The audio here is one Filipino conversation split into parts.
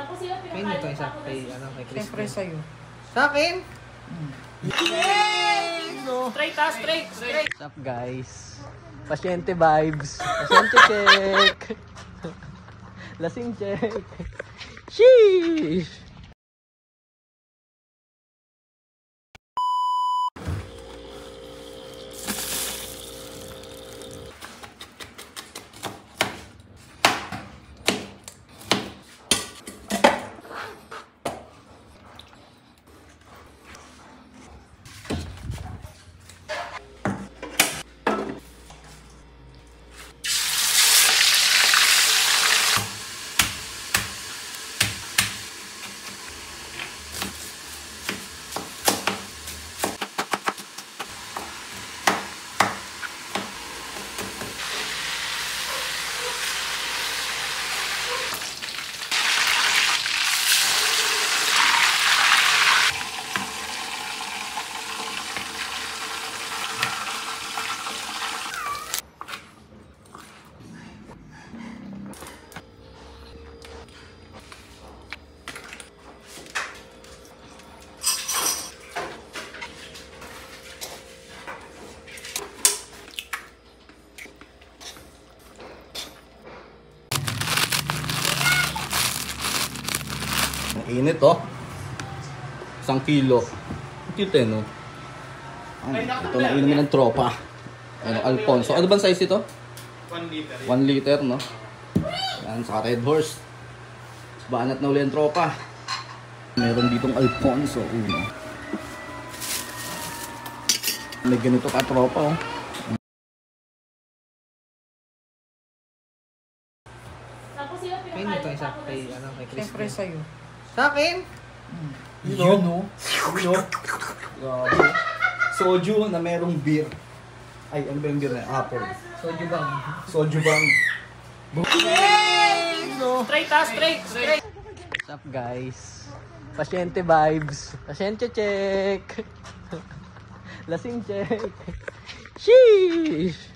Kay nito isa kay kay Chris. Siyempre sa'yo. Sa akin? Straight. What's up guys? Pasyente vibes. Pasyente check. Lasing check. Sheesh! Init oh. 1 kilo. Cute no? Ito na inumin ng tropa. Ano, Alfonso. Ano bang size ito? 1 liter. 1 liter no? Yan, saka Red Horse. Banat na uli ang tropa. Meron ditong Alfonso. Uno. May ganito ka tropa oh. Kay nito isa kay Chris. Siyempre sa'yo. Sa akin? Yun no? Grabe. Soju na merong beer. Ay, ano ba yung beer na? Apple. Soju bang? Soju bang? Straight. What's up guys? Pasyente vibes. Pasyente check. Lasing check. Sheesh!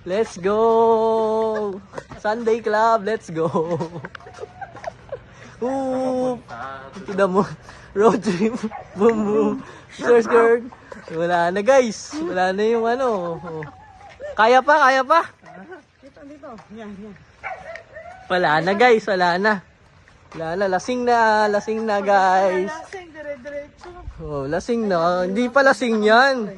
Let's go! Sunday Club, let's go! Ooh! Kita mo, road trip, boom boom, skirt. Wala na guys, wala na yung ano. Kaya pa? Dito. Yan. Wala na guys, wala na. Lasing na guys. Lasing, dire-diretso. Oh, lasing na. Hindi pa lasing yan.